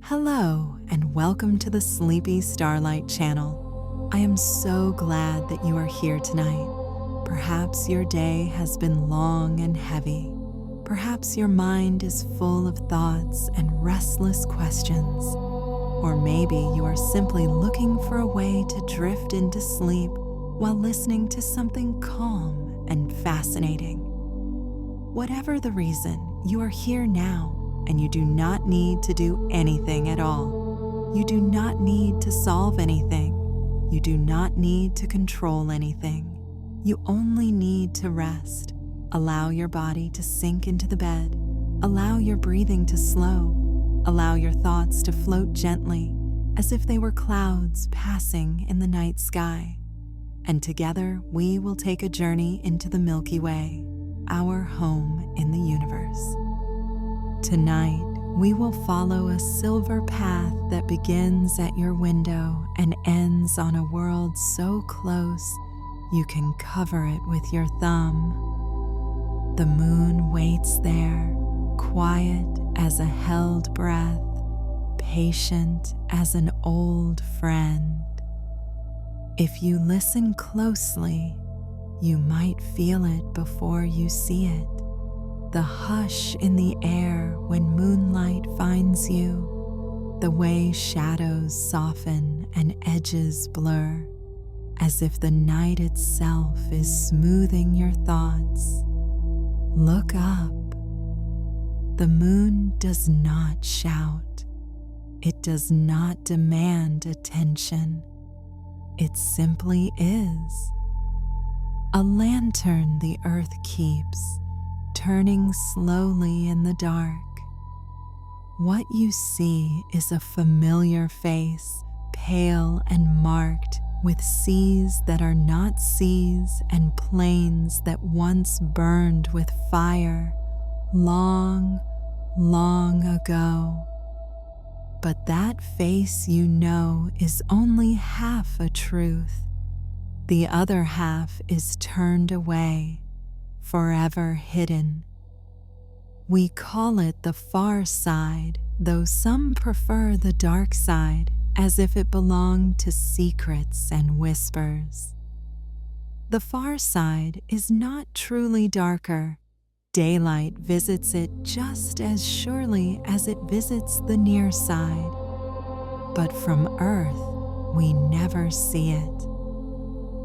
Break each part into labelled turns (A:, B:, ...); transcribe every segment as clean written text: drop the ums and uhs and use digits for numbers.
A: Hello, and welcome to the Sleepy Starlight channel. I am so glad that you are here tonight. Perhaps your day has been long and heavy. Perhaps your mind is full of thoughts and restless questions. Or maybe you are simply looking for a way to drift into sleep while listening to something calm and fascinating. Whatever the reason, you are here now. And you do not need to do anything at all. You do not need to solve anything. You do not need to control anything. You only need to rest. Allow your body to sink into the bed. Allow your breathing to slow. Allow your thoughts to float gently, as if they were clouds passing in the night sky. And together we will take a journey into the Milky Way, our home in the universe. Tonight, we will follow a silver path that begins at your window and ends on a world so close you can cover it with your thumb. The moon waits there, quiet as a held breath, patient as an old friend. If you listen closely, you might feel it before you see it. The hush in the air when moonlight finds you, the way shadows soften and edges blur, as if the night itself is smoothing your thoughts. Look up. The moon does not shout. It does not demand attention. It simply is. A lantern the earth keeps, turning slowly in the dark. What you see is a familiar face, pale and marked, with seas that are not seas and plains that once burned with fire long, long ago. But that face you know is only half a truth. The other half is turned away, forever hidden. We call it the far side, though some prefer the dark side, as if it belonged to secrets and whispers. The far side is not truly darker. Daylight visits it just as surely as it visits the near side. But from Earth, we never see it.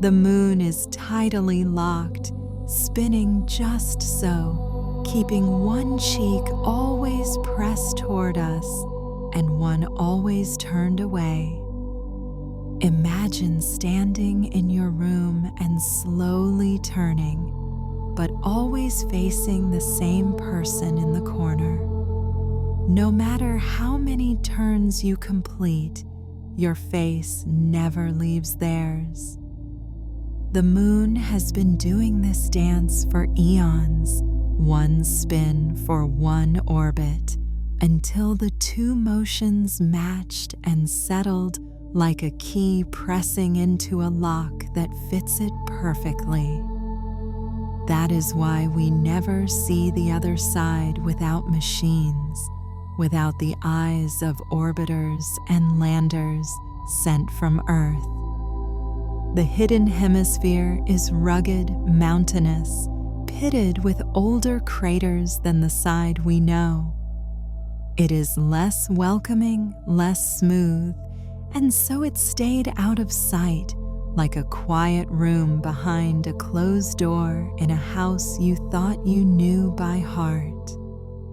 A: The moon is tidally locked, spinning just so, keeping one cheek always pressed toward us and one always turned away. Imagine standing in your room and slowly turning, but always facing the same person in the corner. No matter how many turns you complete, your face never leaves theirs. The moon has been doing this dance for eons, one spin for one orbit, until the two motions matched and settled like a key pressing into a lock that fits it perfectly. That is why we never see the other side without machines, without the eyes of orbiters and landers sent from Earth. The hidden hemisphere is rugged, mountainous, pitted with older craters than the side we know. It is less welcoming, less smooth, and so it stayed out of sight, like a quiet room behind a closed door in a house you thought you knew by heart.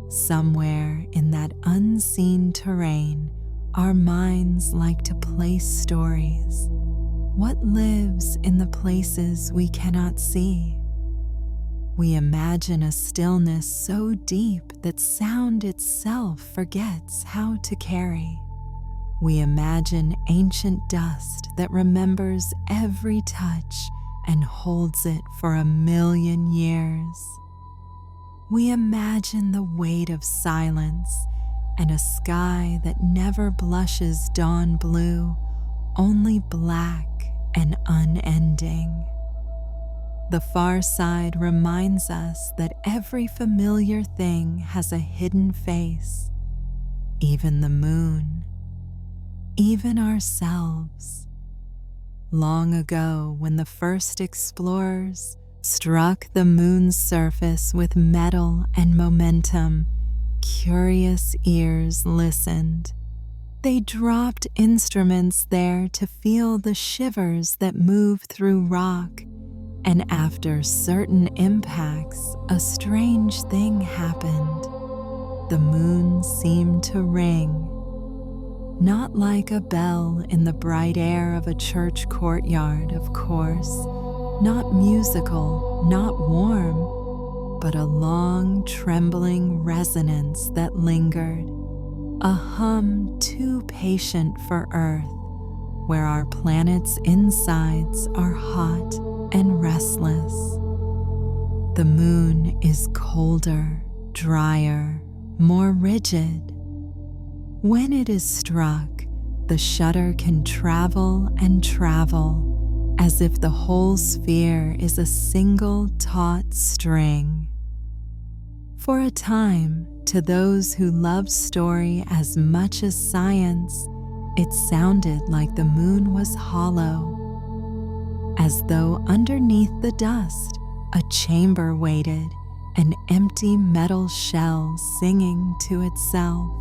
A: Somewhere in that unseen terrain, our minds like to place stories. What lives in the places we cannot see? We imagine a stillness so deep that sound itself forgets how to carry. We imagine ancient dust that remembers every touch and holds it for 1,000,000 years. We imagine the weight of silence and a sky that never blushes dawn blue, only black and unending. The far side reminds us that every familiar thing has a hidden face. Even the moon, even ourselves. Long ago, when the first explorers struck the moon's surface with metal and momentum, curious ears listened. They dropped instruments there to feel the shivers that move through rock, and after certain impacts, a strange thing happened. The moon seemed to ring, not like a bell in the bright air of a church courtyard, of course, not musical, not warm, but a long, trembling resonance that lingered, a hum too patient for Earth, where our planet's insides are hot and restless. The moon is colder, drier, more rigid. When it is struck, the shudder can travel and travel, as if the whole sphere is a single taut string. For a time, to those who loved story as much as science, it sounded like the moon was hollow, as though underneath the dust a chamber waited, an empty metal shell singing to itself.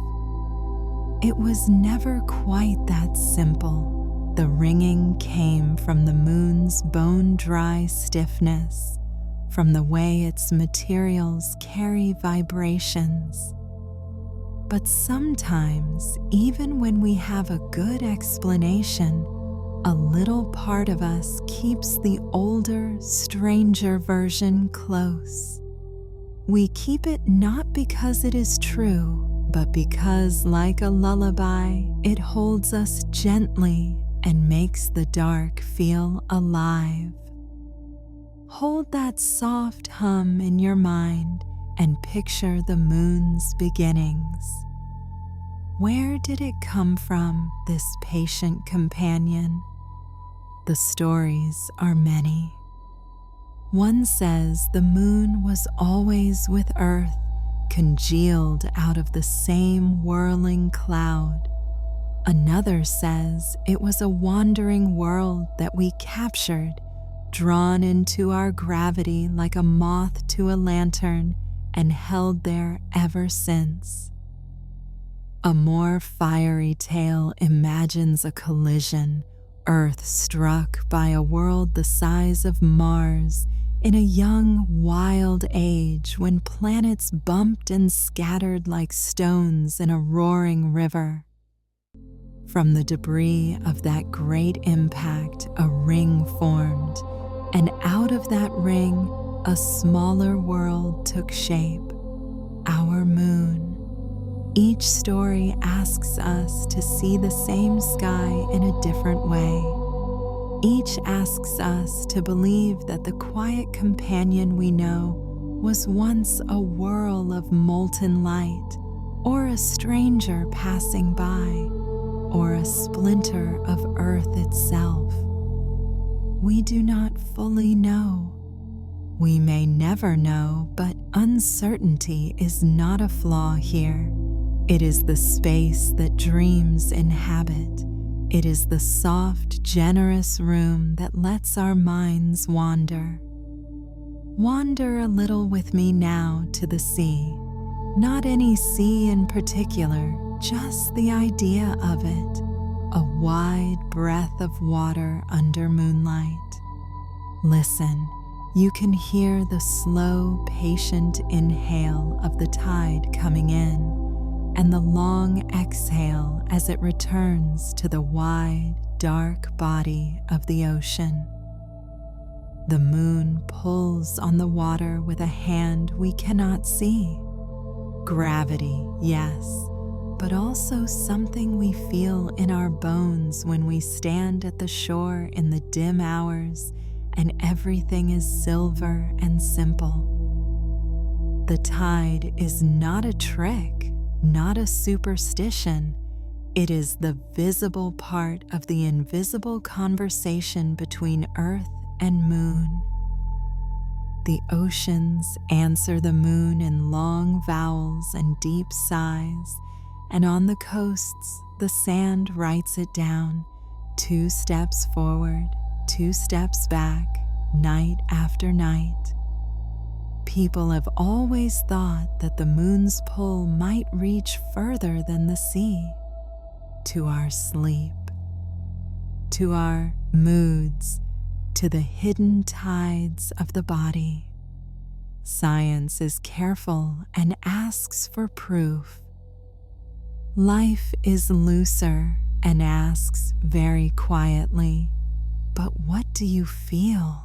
A: It was never quite that simple. The ringing came from the moon's bone-dry stiffness, from the way its materials carry vibrations. But sometimes, even when we have a good explanation, a little part of us keeps the older, stranger version close. We keep it not because it is true, but because, like a lullaby, it holds us gently and makes the dark feel alive. Hold that soft hum in your mind and picture the moon's beginnings. Where did it come from, this patient companion? The stories are many. One says the moon was always with Earth, congealed out of the same whirling cloud. Another says it was a wandering world that we captured, drawn into our gravity like a moth to a lantern, and held there ever since. A more fiery tale imagines a collision, Earth struck by a world the size of Mars in a young, wild age when planets bumped and scattered like stones in a roaring river. From the debris of that great impact, a ring formed, and out of that ring, a smaller world took shape, our moon. Each story asks us to see the same sky in a different way. Each asks us to believe that the quiet companion we know was once a whirl of molten light, or a stranger passing by, or a splinter of Earth itself. We do not fully know. We may never know, but uncertainty is not a flaw here. It is the space that dreams inhabit. It is the soft, generous room that lets our minds wander. Wander a little with me now to the sea. Not any sea in particular, just the idea of it. A wide breadth of water under moonlight. Listen, you can hear the slow, patient inhale of the tide coming in, and the long exhale as it returns to the wide, dark body of the ocean. The moon pulls on the water with a hand we cannot see. Gravity, yes, but also something we feel in our bones when we stand at the shore in the dim hours and everything is silver and simple. The tide is not a trick, not a superstition. It is the visible part of the invisible conversation between Earth and moon. The oceans answer the moon in long vowels and deep sighs, and on the coasts, the sand writes it down, 2 steps forward, 2 steps back, night after night. People have always thought that the moon's pull might reach further than the sea, to our sleep, to our moods, to the hidden tides of the body. Science is careful and asks for proof. Life is looser and asks very quietly, but what do you feel?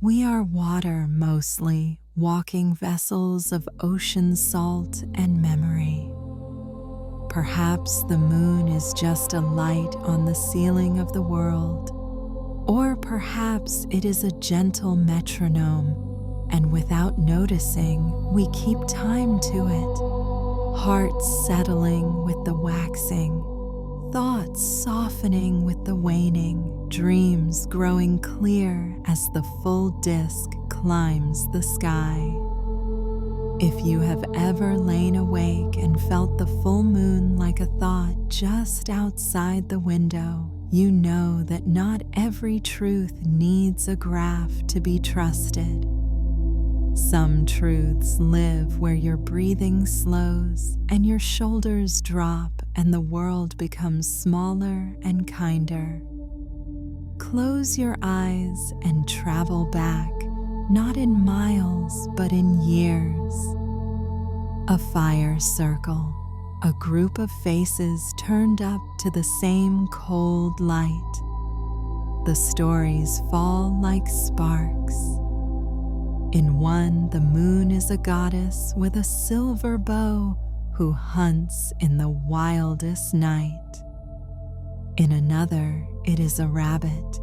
A: We are water mostly, walking vessels of ocean salt and memory. Perhaps the moon is just a light on the ceiling of the world, or perhaps it is a gentle metronome, and without noticing, we keep time to it. Hearts settling with the waxing, thoughts softening with the waning, dreams growing clear as the full disk climbs the sky. If you have ever lain awake and felt the full moon like a thought just outside the window, you know that not every truth needs a graph to be trusted. Some truths live where your breathing slows and your shoulders drop and the world becomes smaller and kinder. Close your eyes and travel back, not in miles, but in years. A fire circle, a group of faces turned up to the same cold light. The stories fall like sparks. In one, the moon is a goddess with a silver bow who hunts in the wildest night. In another, it is a rabbit,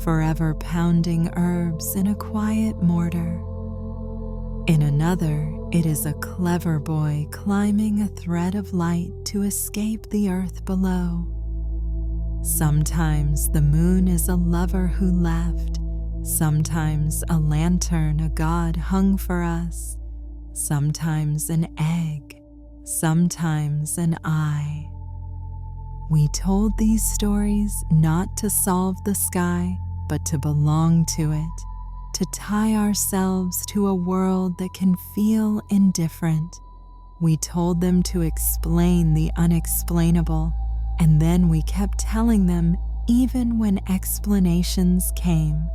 A: forever pounding herbs in a quiet mortar. In another, it is a clever boy climbing a thread of light to escape the earth below. Sometimes the moon is a lover who left, sometimes a lantern a god hung for us, sometimes an egg, sometimes an eye. We told these stories not to solve the sky, but to belong to it, to tie ourselves to a world that can feel indifferent. We told them to explain the unexplainable, and then we kept telling them even when explanations came,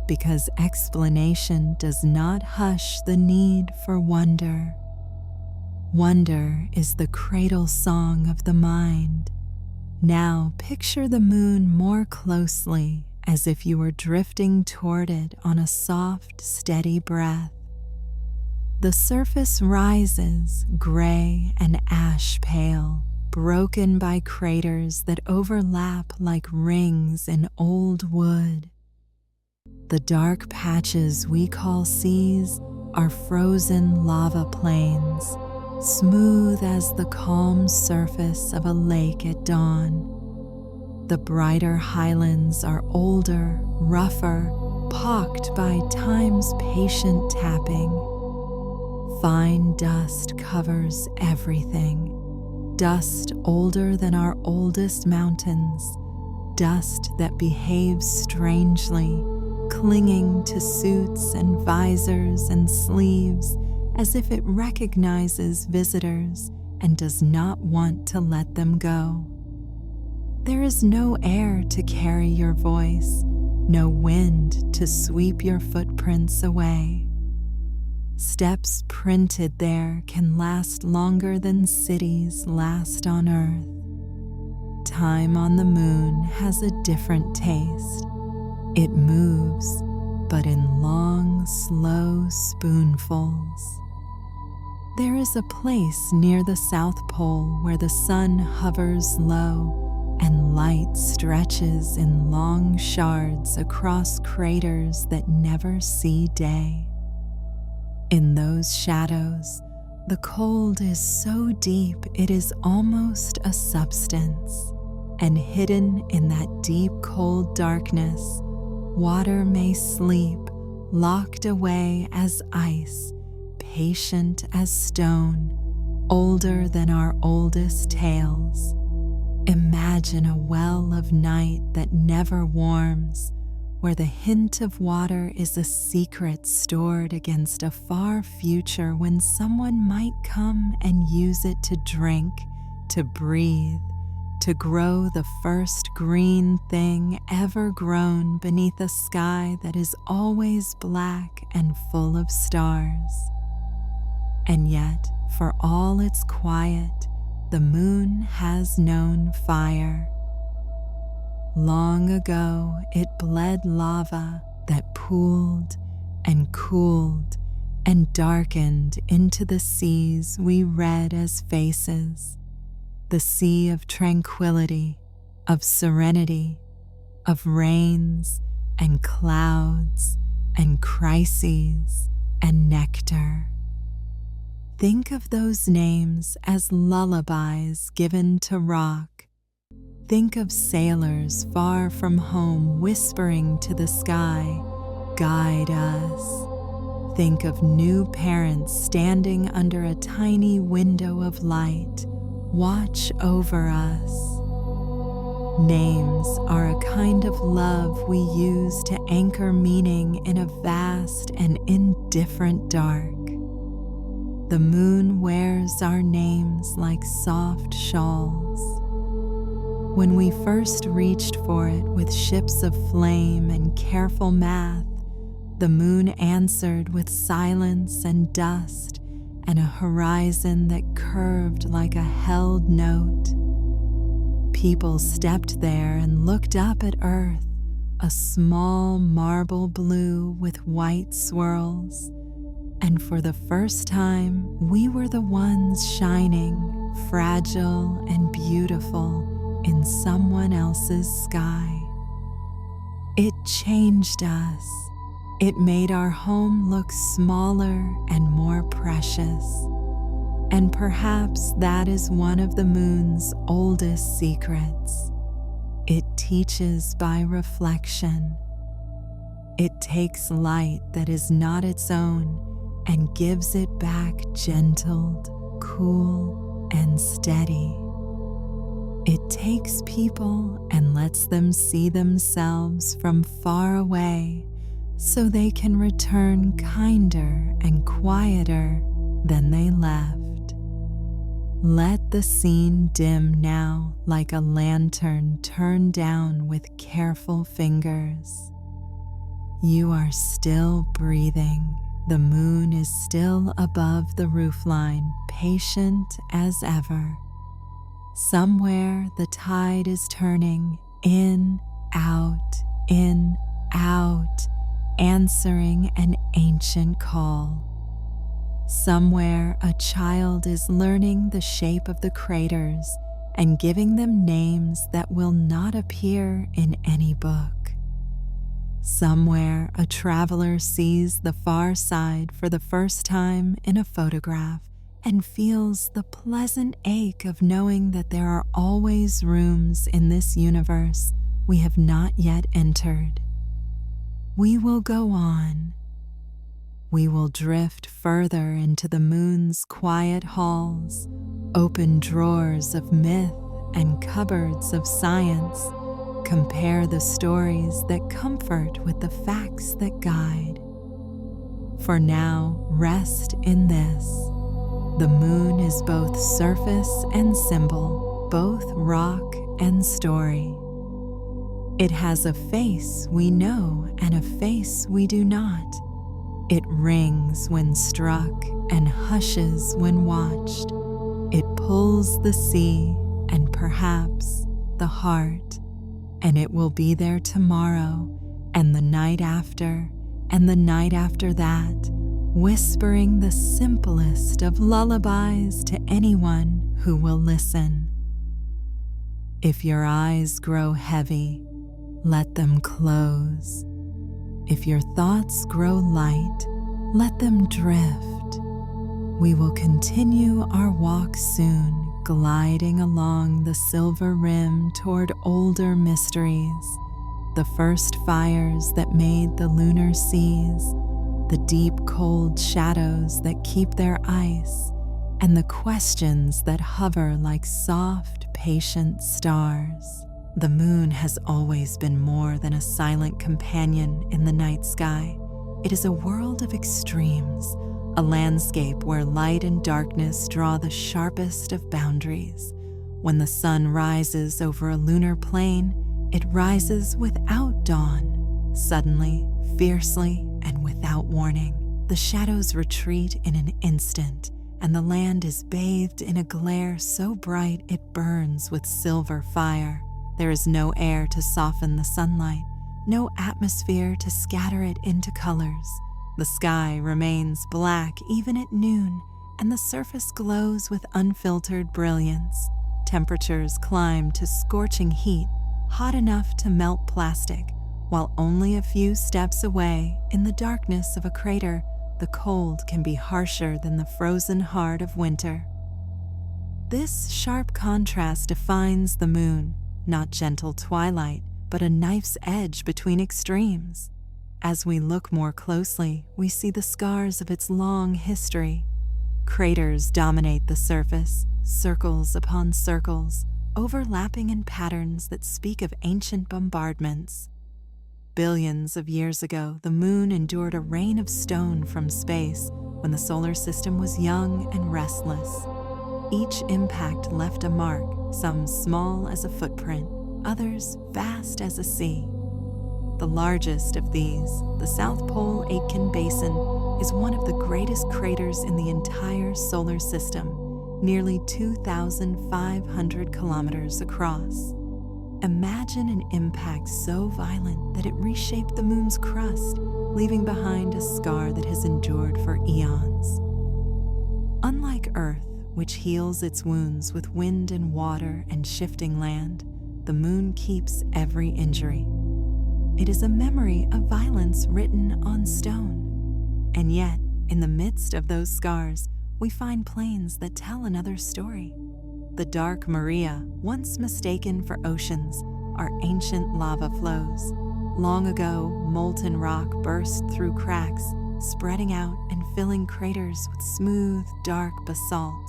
A: because explanation does not hush the need for wonder. Wonder is the cradle song of the mind. Now picture the moon more closely, as if you were drifting toward it on a soft, steady breath. The surface rises, gray and ash pale, broken by craters that overlap like rings in old wood. The dark patches we call seas are frozen lava plains, smooth as the calm surface of a lake at dawn. The brighter highlands are older, rougher, pocked by time's patient tapping. Fine dust covers everything, dust older than our oldest mountains, dust that behaves strangely, clinging to suits and visors and sleeves as if it recognizes visitors and does not want to let them go. There is no air to carry your voice, no wind to sweep your footprints away. Steps printed there can last longer than cities last on Earth. Time on the moon has a different taste. It moves, but in long, slow spoonfuls. There is a place near the South Pole where the sun hovers low and light stretches in long shards across craters that never see day. In those shadows, the cold is so deep it is almost a substance, and hidden in that deep cold darkness, water may sleep, locked away as ice, patient as stone, older than our oldest tales. Imagine a well of night that never warms, where the hint of water is a secret stored against a far future when someone might come and use it to drink, to breathe, to grow the first green thing ever grown beneath a sky that is always black and full of stars. And yet, for all its quiet, the moon has known fire. Long ago, it bled lava that pooled and cooled and darkened into the seas we read as faces, the sea of tranquility, of serenity, of rains and clouds and crises and nectar. Think of those names as lullabies given to rock. Think of sailors far from home whispering to the sky, "Guide us." Think of new parents standing under a tiny window of light, "Watch over us." Names are a kind of love we use to anchor meaning in a vast and indifferent dark. The moon wears our names like soft shawls. When we first reached for it with ships of flame and careful math, the moon answered with silence and dust and a horizon that curved like a held note. People stepped there and looked up at Earth, a small marble blue with white swirls. And for the first time, we were the ones shining, fragile and beautiful, in someone else's sky. It changed us. It made our home look smaller and more precious. And perhaps that is one of the moon's oldest secrets. It teaches by reflection. It takes light that is not its own and gives it back gentled, cool, and steady. It takes people and lets them see themselves from far away so they can return kinder and quieter than they left. Let the scene dim now like a lantern turned down with careful fingers. You are still breathing. The moon is still above the roofline, patient as ever. Somewhere the tide is turning, in, out, answering an ancient call. Somewhere a child is learning the shape of the craters and giving them names that will not appear in any book. Somewhere a traveler sees the far side for the first time in a photograph and feels the pleasant ache of knowing that there are always rooms in this universe we have not yet entered. We will go on. We will drift further into the moon's quiet halls, open drawers of myth and cupboards of science. Compare the stories that comfort with the facts that guide. For now, rest in this. The moon is both surface and symbol, both rock and story. It has a face we know and a face we do not. It rings when struck and hushes when watched. It pulls the sea and perhaps the heart. And it will be there tomorrow, and the night after, and the night after that, whispering the simplest of lullabies to anyone who will listen. If your eyes grow heavy, let them close. If your thoughts grow light, let them drift. We will continue our walk soon, gliding along the silver rim toward older mysteries, the first fires that made the lunar seas, the deep cold shadows that keep their ice, and the questions that hover like soft patient stars. The moon has always been more than a silent companion in the night sky. It is a world of extremes, a landscape where light and darkness draw the sharpest of boundaries. When the sun rises over a lunar plain, it rises without dawn, suddenly, fiercely, and without warning. The shadows retreat in an instant, and the land is bathed in a glare so bright it burns with silver fire. There is no air to soften the sunlight, no atmosphere to scatter it into colors. The sky remains black even at noon, and the surface glows with unfiltered brilliance. Temperatures climb to scorching heat, hot enough to melt plastic, while only a few steps away, in the darkness of a crater, the cold can be harsher than the frozen heart of winter. This sharp contrast defines the moon, not gentle twilight, but a knife's edge between extremes. As we look more closely, we see the scars of its long history. Craters dominate the surface, circles upon circles, overlapping in patterns that speak of ancient bombardments. Billions of years ago, the moon endured a rain of stone from space when the solar system was young and restless. Each impact left a mark, some small as a footprint, others vast as a sea. The largest of these, the South Pole Aitken Basin, is one of the greatest craters in the entire solar system, nearly 2,500 kilometers across. Imagine an impact so violent that it reshaped the moon's crust, leaving behind a scar that has endured for eons. Unlike Earth, which heals its wounds with wind and water and shifting land, the moon keeps every injury. It is a memory of violence written on stone. And yet, in the midst of those scars, we find plains that tell another story. The dark Maria, once mistaken for oceans, are ancient lava flows. Long ago, molten rock burst through cracks, spreading out and filling craters with smooth, dark basalt.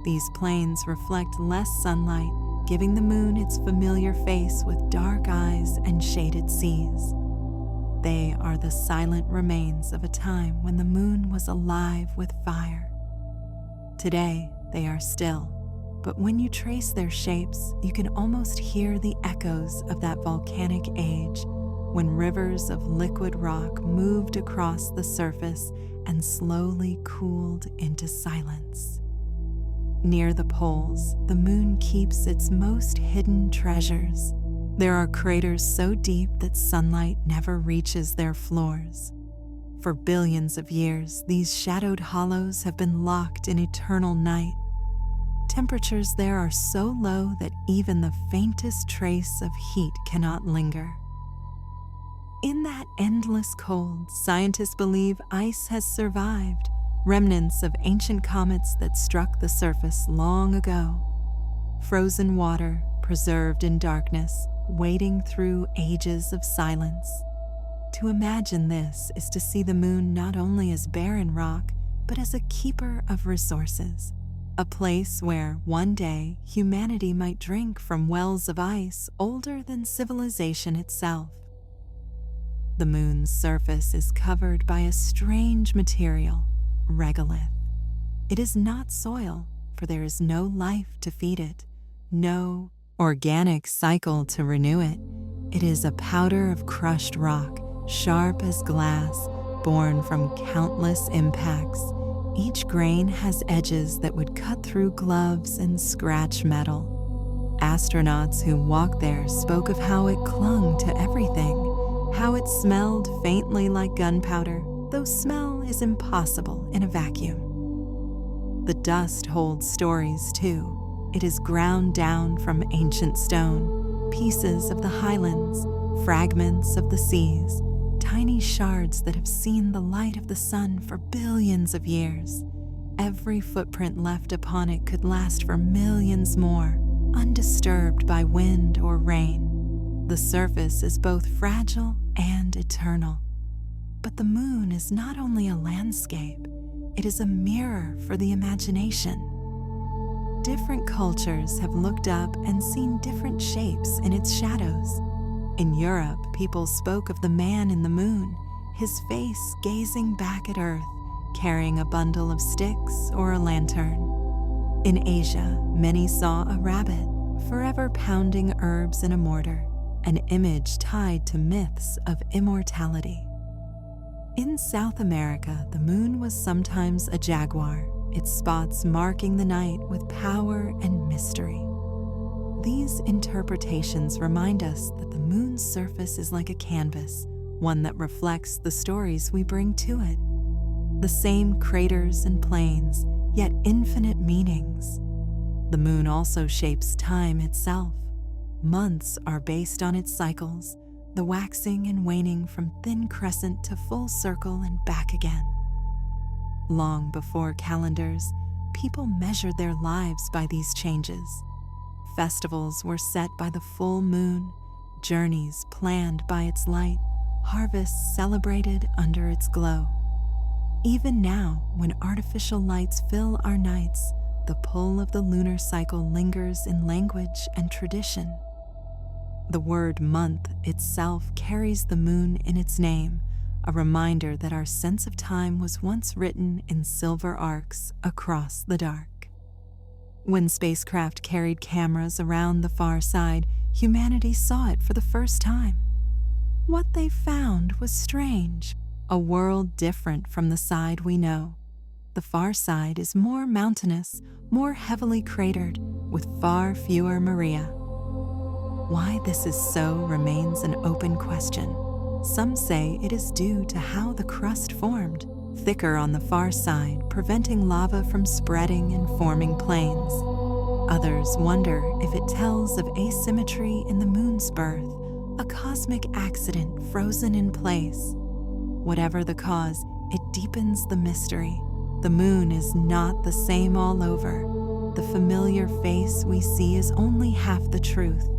A: These plains reflect less sunlight, giving the moon its familiar face with dark eyes and shaded seas. They are the silent remains of a time when the moon was alive with fire. Today, they are still. But when you trace their shapes, you can almost hear the echoes of that volcanic age, when rivers of liquid rock moved across the surface and slowly cooled into silence. Near the poles, the moon keeps its most hidden treasures. There are craters so deep that sunlight never reaches their floors. For billions of years, these shadowed hollows have been locked in eternal night. Temperatures there are so low that even the faintest trace of heat cannot linger. In that endless cold, scientists believe ice has survived, remnants of ancient comets that struck the surface long ago. Frozen water, preserved in darkness, waiting through ages of silence. To imagine this is to see the moon not only as barren rock, but as a keeper of resources. A place where, one day, humanity might drink from wells of ice older than civilization itself. The moon's surface is covered by a strange material, regolith. It is not soil, for there is no life to feed it, no organic cycle to renew it. It is a powder of crushed rock, sharp as glass, born from countless impacts. Each grain has edges that would cut through gloves and scratch metal. Astronauts who walked there spoke of how it clung to everything, how it smelled faintly like gunpowder, though smell is impossible in a vacuum. The dust holds stories too. It is ground down from ancient stone, pieces of the highlands, fragments of the seas, tiny shards that have seen the light of the sun for billions of years. Every footprint left upon it could last for millions more, undisturbed by wind or rain. The surface is both fragile and eternal. But the moon is not only a landscape, it is a mirror for the imagination. different cultures have looked up and seen different shapes in its shadows. In Europe, people spoke of the man in the moon, his face gazing back at Earth, carrying a bundle of sticks or a lantern. In Asia, many saw a rabbit, forever pounding herbs in a mortar, an image tied to myths of immortality. In South America, the moon was sometimes a jaguar, its spots marking the night with power and mystery. These interpretations remind us that the moon's surface is like a canvas, one that reflects the stories we bring to it. The same craters and plains, yet infinite meanings. The moon also shapes time itself. Months are based on its cycles, the waxing and waning from thin crescent to full circle and back again. Long before calendars, people measured their lives by these changes. Festivals were set by the full moon, journeys planned by its light, harvests celebrated under its glow. Even now, when artificial lights fill our nights, the pull of the lunar cycle lingers in language and tradition. The word month itself carries the moon in its name, a reminder that our sense of time was once written in silver arcs across the dark. When spacecraft carried cameras around the far side, humanity saw it for the first time. What they found was strange, a world different from the side we know. The far side is more mountainous, more heavily cratered, with far fewer Maria. Why this is so remains an open question. Some say it is due to how the crust formed, thicker on the far side, preventing lava from spreading and forming plains. Others wonder if it tells of asymmetry in the moon's birth, a cosmic accident frozen in place. Whatever the cause, it deepens the mystery. The moon is not the same all over. The familiar face we see is only half the truth.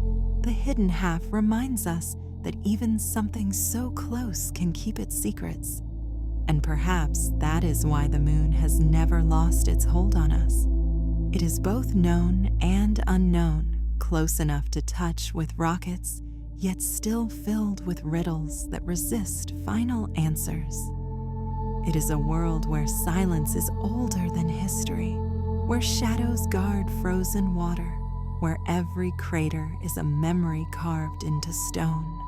A: The hidden half reminds us that even something so close can keep its secrets. And perhaps that is why the moon has never lost its hold on us. It is both known and unknown, close enough to touch with rockets, yet still filled with riddles that resist final answers. It is a world where silence is older than history, where shadows guard frozen water, where every crater is a memory carved into stone.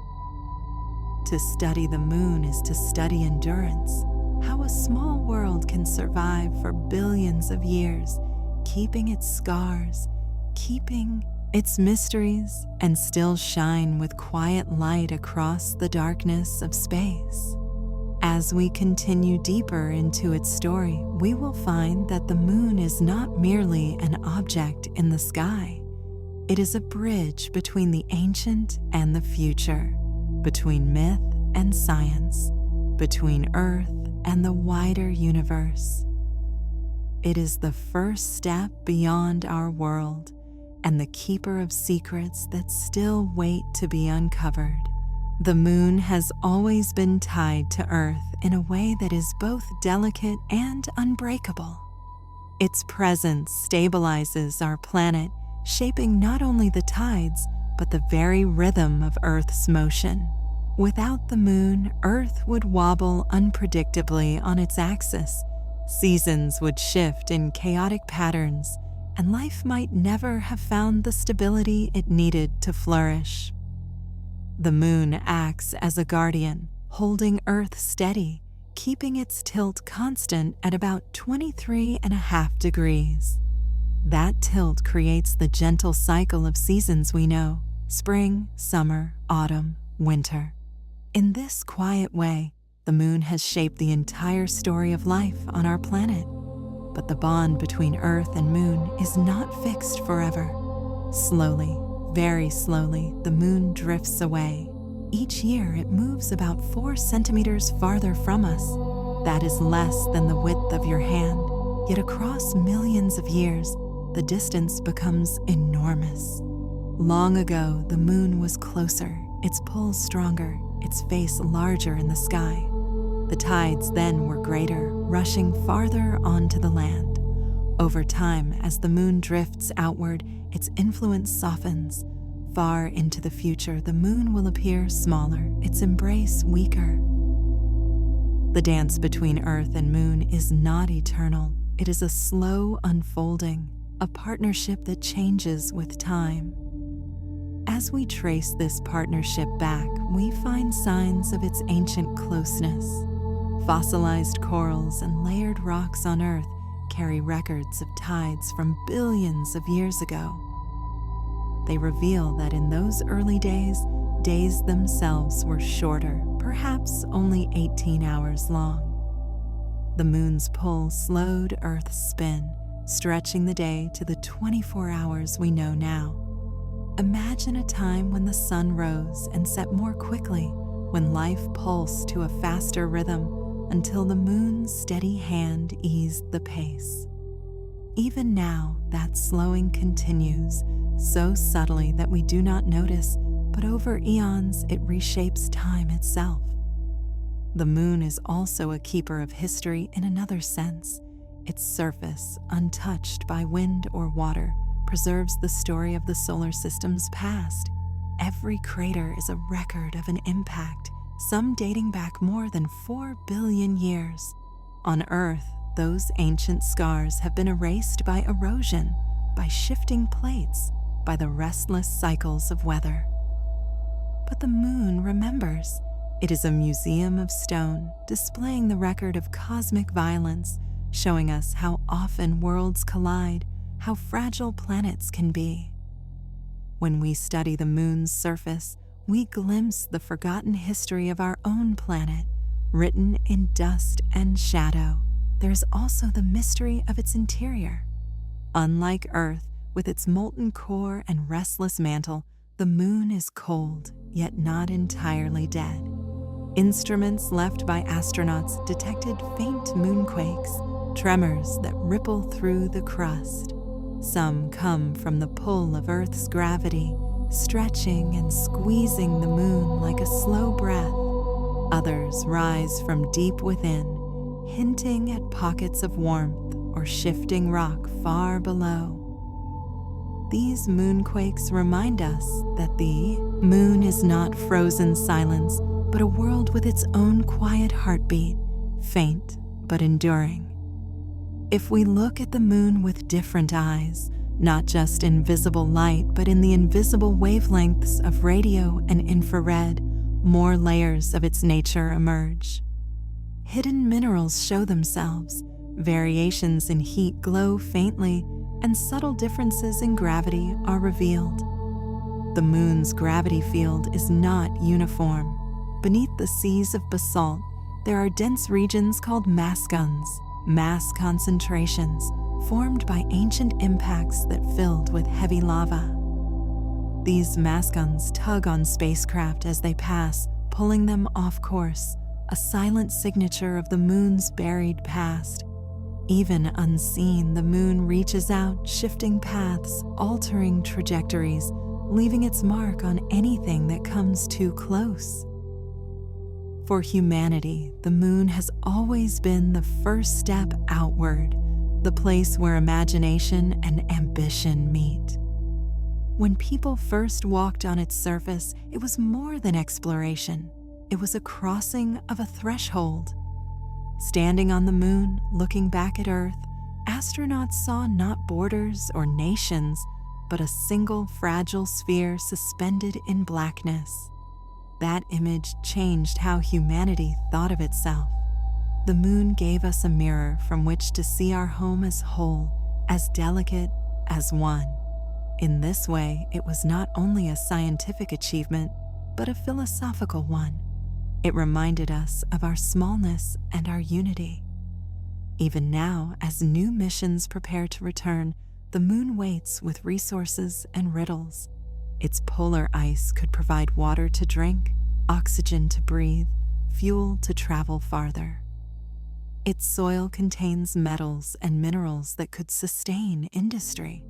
A: To study the moon is to study endurance, how a small world can survive for billions of years, keeping its scars, keeping its mysteries, and still shine with quiet light across the darkness of space. As we continue deeper into its story, we will find that the moon is not merely an object in the sky. It is a bridge between the ancient and the future, between myth and science, between Earth and the wider universe. It is the first step beyond our world and the keeper of secrets that still wait to be uncovered. The moon has always been tied to Earth in a way that is both delicate and unbreakable. Its presence stabilizes our planet, shaping not only the tides, but the very rhythm of Earth's motion. Without the moon, Earth would wobble unpredictably on its axis. Seasons would shift in chaotic patterns, and life might never have found the stability it needed to flourish. The moon acts as a guardian, holding Earth steady, keeping its tilt constant at about 23.5 degrees. That tilt creates the gentle cycle of seasons we know: spring, summer, autumn, winter. In this quiet way, the moon has shaped the entire story of life on our planet. But the bond between Earth and moon is not fixed forever. Slowly, very slowly, the moon drifts away. Each year, it moves about 4 centimeters farther from us. That is less than the width of your hand. Yet across millions of years, the distance becomes enormous. Long ago, the moon was closer, its pull stronger, its face larger in the sky. The tides then were greater, rushing farther onto the land. Over time, as the moon drifts outward, its influence softens. Far into the future, the moon will appear smaller, its embrace weaker. The dance between Earth and Moon is not eternal. It is a slow unfolding, a partnership that changes with time. As we trace this partnership back, we find signs of its ancient closeness. Fossilized corals and layered rocks on Earth carry records of tides from billions of years ago. They reveal that in those early days, days themselves were shorter, perhaps only 18 hours long. The moon's pull slowed Earth's spin, stretching the day to the 24 hours we know now. Imagine a time when the sun rose and set more quickly, when life pulsed to a faster rhythm until the moon's steady hand eased the pace. Even now, that slowing continues, so subtly that we do not notice, but over eons it reshapes time itself. The moon is also a keeper of history in another sense. Its surface, untouched by wind or water, preserves the story of the solar system's past. Every crater is a record of an impact, some dating back more than 4 billion years. On Earth, those ancient scars have been erased by erosion, by shifting plates, by the restless cycles of weather. But the moon remembers. It is a museum of stone, displaying the record of cosmic violence, showing us how often worlds collide, how fragile planets can be. When we study the moon's surface, we glimpse the forgotten history of our own planet, written in dust and shadow. There is also the mystery of its interior. Unlike Earth, with its molten core and restless mantle, the moon is cold, yet not entirely dead. Instruments left by astronauts detected faint moonquakes, tremors that ripple through the crust. Some come from the pull of Earth's gravity, stretching and squeezing the moon like a slow breath. Others rise from deep within, hinting at pockets of warmth or shifting rock far below. These moonquakes remind us that the moon is not frozen silence, but a world with its own quiet heartbeat, faint but enduring. If we look at the moon with different eyes, not just in visible light, but in the invisible wavelengths of radio and infrared, more layers of its nature emerge. Hidden minerals show themselves, variations in heat glow faintly, and subtle differences in gravity are revealed. The moon's gravity field is not uniform. Beneath the seas of basalt, there are dense regions called mascons, mass concentrations, formed by ancient impacts that filled with heavy lava. These mascons tug on spacecraft as they pass, pulling them off course, a silent signature of the moon's buried past. Even unseen, the moon reaches out, shifting paths, altering trajectories, leaving its mark on anything that comes too close. For humanity, the moon has always been the first step outward, the place where imagination and ambition meet. When people first walked on its surface, it was more than exploration. It was a crossing of a threshold. Standing on the moon, looking back at Earth, astronauts saw not borders or nations, but a single fragile sphere suspended in blackness. That image changed how humanity thought of itself. The moon gave us a mirror from which to see our home as whole, as delicate as one. In this way, it was not only a scientific achievement, but a philosophical one. It reminded us of our smallness and our unity. Even now, as new missions prepare to return, the moon waits with resources and riddles. Its polar ice could provide water to drink, oxygen to breathe, fuel to travel farther. Its soil contains metals and minerals that could sustain industry.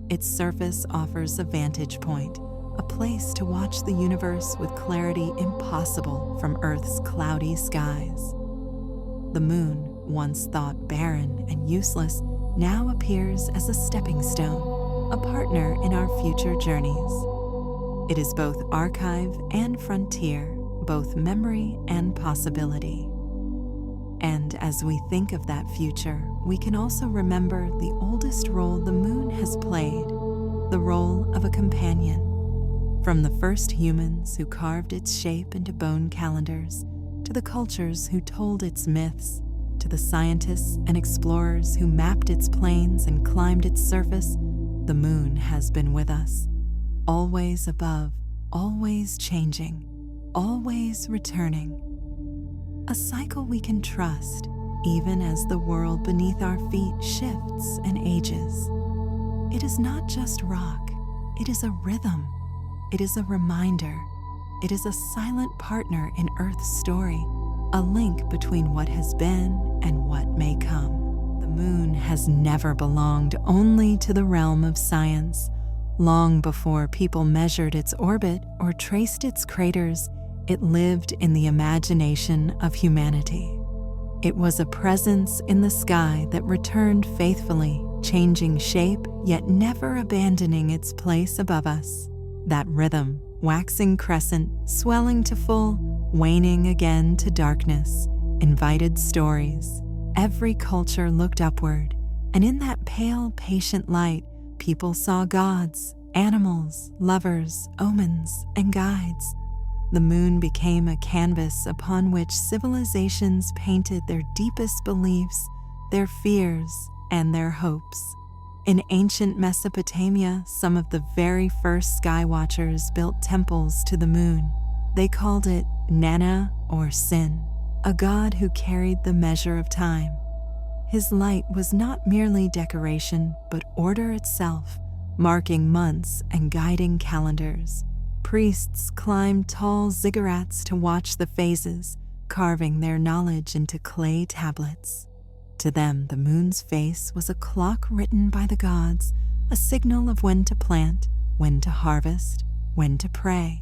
A: Its surface offers a vantage point, a place to watch the universe with clarity impossible from Earth's cloudy skies. The moon, once thought barren and useless, now appears as a stepping stone, a partner in our future journeys. It is both archive and frontier, both memory and possibility. And as we think of that future, we can also remember the oldest role the moon has played, the role of a companion. From the first humans who carved its shape into bone calendars, to the cultures who told its myths, to the scientists and explorers who mapped its plains and climbed its surface, the moon has been with us, always above, always changing, always returning. A cycle we can trust, even as the world beneath our feet shifts and ages. It is not just rock, it is a rhythm. It is a reminder. It is a silent partner in Earth's story, a link between what has been and what may come. The moon has never belonged only to the realm of science. Long before people measured its orbit or traced its craters, it lived in the imagination of humanity. It was a presence in the sky that returned faithfully, changing shape yet never abandoning its place above us. That rhythm, waxing crescent, swelling to full, waning again to darkness, invited stories. Every culture looked upward, and in that pale, patient light, people saw gods, animals, lovers, omens, and guides. The moon became a canvas upon which civilizations painted their deepest beliefs, their fears, and their hopes. In ancient Mesopotamia, some of the very first sky watchers built temples to the moon. They called it Nana or Sin, a god who carried the measure of time. His light was not merely decoration, but order itself, marking months and guiding calendars. Priests climbed tall ziggurats to watch the phases, carving their knowledge into clay tablets. To them, the moon's face was a clock written by the gods, a signal of when to plant, when to harvest, when to pray.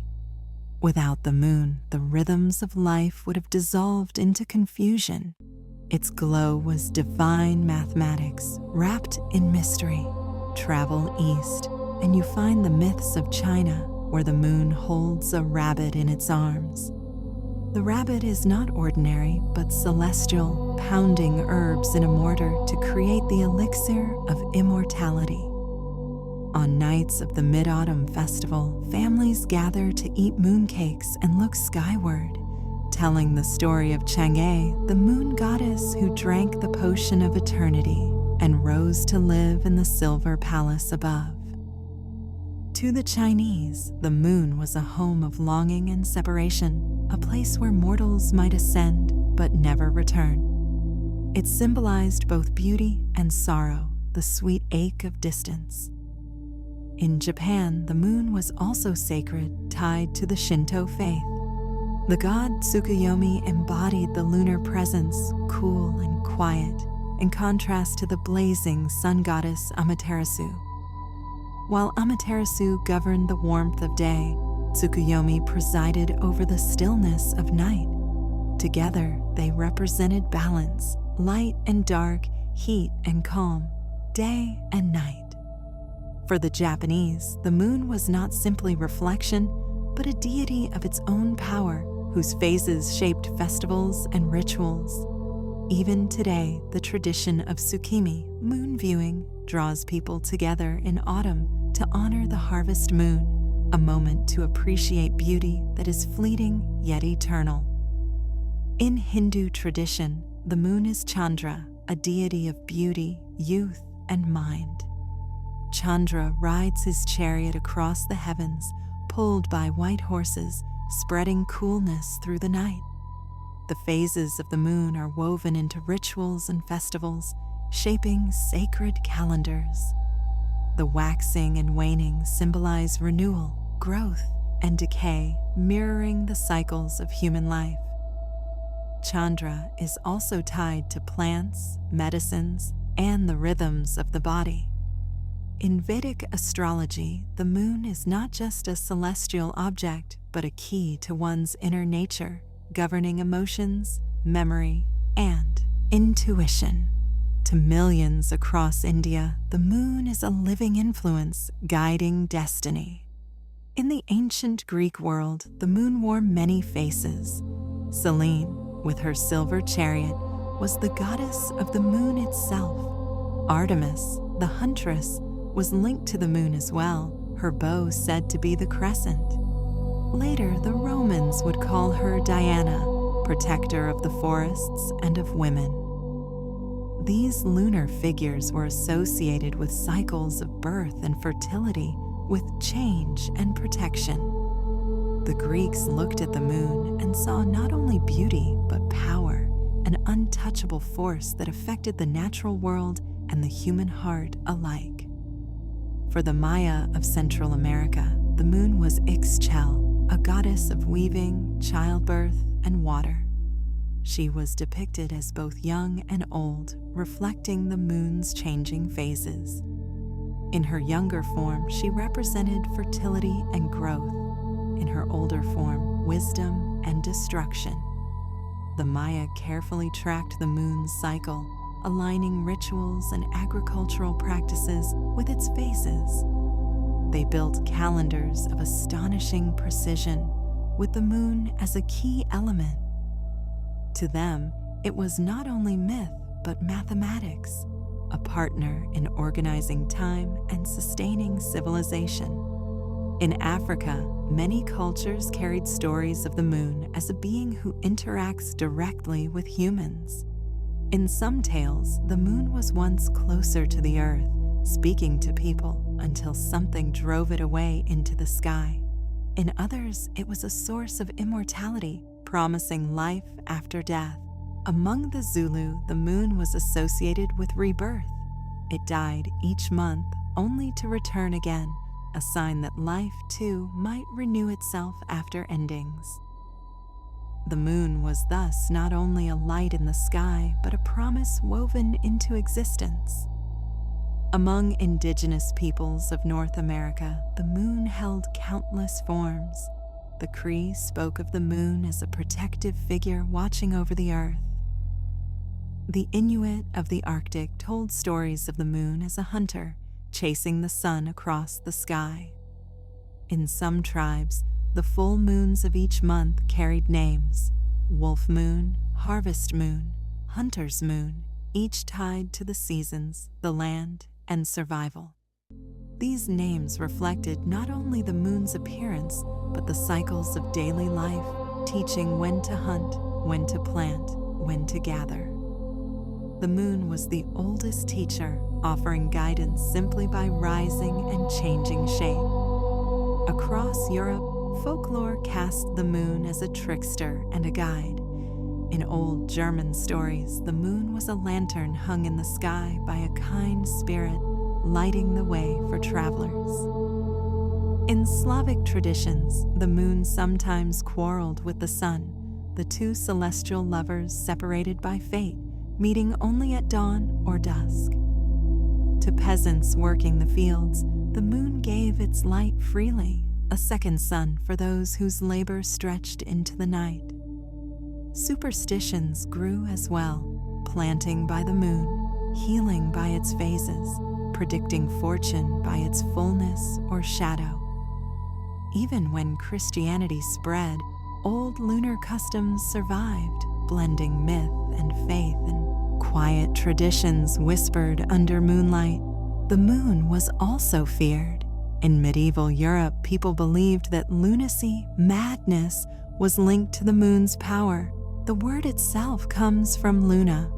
A: Without the moon, the rhythms of life would have dissolved into confusion. Its glow was divine mathematics, wrapped in mystery. Travel east, and you find the myths of China, where the moon holds a rabbit in its arms. The rabbit is not ordinary, but celestial, pounding herbs in a mortar to create the elixir of immortality. On nights of the Mid-Autumn Festival, families gather to eat mooncakes and look skyward, telling the story of Chang'e, the moon goddess who drank the potion of eternity and rose to live in the silver palace above. To the Chinese, the moon was a home of longing and separation, a place where mortals might ascend but never return. It symbolized both beauty and sorrow, the sweet ache of distance. In Japan, the moon was also sacred, tied to the Shinto faith. The god Tsukuyomi embodied the lunar presence, cool and quiet, in contrast to the blazing sun goddess Amaterasu. While Amaterasu governed the warmth of day, Tsukuyomi presided over the stillness of night. Together, they represented balance, light and dark, heat and calm, day and night. For the Japanese, the moon was not simply reflection, but a deity of its own power, whose phases shaped festivals and rituals. Even today, the tradition of tsukimi, moon viewing, draws people together in autumn to honor the harvest moon, a moment to appreciate beauty that is fleeting yet eternal. In Hindu tradition, the moon is Chandra, a deity of beauty, youth, and mind. Chandra rides his chariot across the heavens, pulled by white horses, spreading coolness through the night. The phases of the moon are woven into rituals and festivals, shaping sacred calendars. The waxing and waning symbolize renewal, growth, and decay, mirroring the cycles of human life. Chandra is also tied to plants, medicines, and the rhythms of the body. In Vedic astrology, the moon is not just a celestial object, but a key to one's inner nature, governing emotions, memory, and intuition. To millions across India, the moon is a living influence guiding destiny. In the ancient Greek world, the moon wore many faces. Selene, with her silver chariot, was the goddess of the moon itself. Artemis, the huntress, was linked to the moon as well, her bow said to be the crescent. Later, the Romans would call her Diana, protector of the forests and of women. These lunar figures were associated with cycles of birth and fertility, with change and protection. The Greeks looked at the moon and saw not only beauty but power, an untouchable force that affected the natural world and the human heart alike. For the Maya of Central America, the moon was Ixchel, a goddess of weaving, childbirth, and water. She was depicted as both young and old, reflecting the moon's changing phases. In her younger form, she represented fertility and growth. In her older form, wisdom and destruction. The Maya carefully tracked the moon's cycle, aligning rituals and agricultural practices with its phases. They built calendars of astonishing precision, with the moon as a key element. To them, it was not only myth, but mathematics, a partner in organizing time and sustaining civilization. In Africa, many cultures carried stories of the moon as a being who interacts directly with humans. In some tales, the moon was once closer to the earth, speaking to people until something drove it away into the sky. In others, it was a source of immortality, promising life after death. Among the Zulu, the moon was associated with rebirth. It died each month, only to return again, a sign that life, too, might renew itself after endings. The moon was thus not only a light in the sky, but a promise woven into existence. Among indigenous peoples of North America, the moon held countless forms. The Cree spoke of the moon as a protective figure watching over the earth. The Inuit of the Arctic told stories of the moon as a hunter, chasing the sun across the sky. In some tribes, the full moons of each month carried names: wolf moon, harvest moon, hunter's moon, each tied to the seasons, the land, and survival. These names reflected not only the moon's appearance, but the cycles of daily life, teaching when to hunt, when to plant, when to gather. The moon was the oldest teacher, offering guidance simply by rising and changing shape. Across Europe, folklore cast the moon as a trickster and a guide. In old German stories, the moon was a lantern hung in the sky by a kind spirit, lighting the way for travelers. In Slavic traditions, the moon sometimes quarreled with the sun, the two celestial lovers separated by fate, meeting only at dawn or dusk. To peasants working the fields, the moon gave its light freely, a second sun for those whose labor stretched into the night. Superstitions grew as well, planting by the moon, healing by its phases, predicting fortune by its fullness or shadow. Even when Christianity spread, old lunar customs survived, blending myth and faith and quiet traditions whispered under moonlight. The moon was also feared. In medieval Europe, people believed that lunacy, madness, was linked to the moon's power. The word itself comes from luna.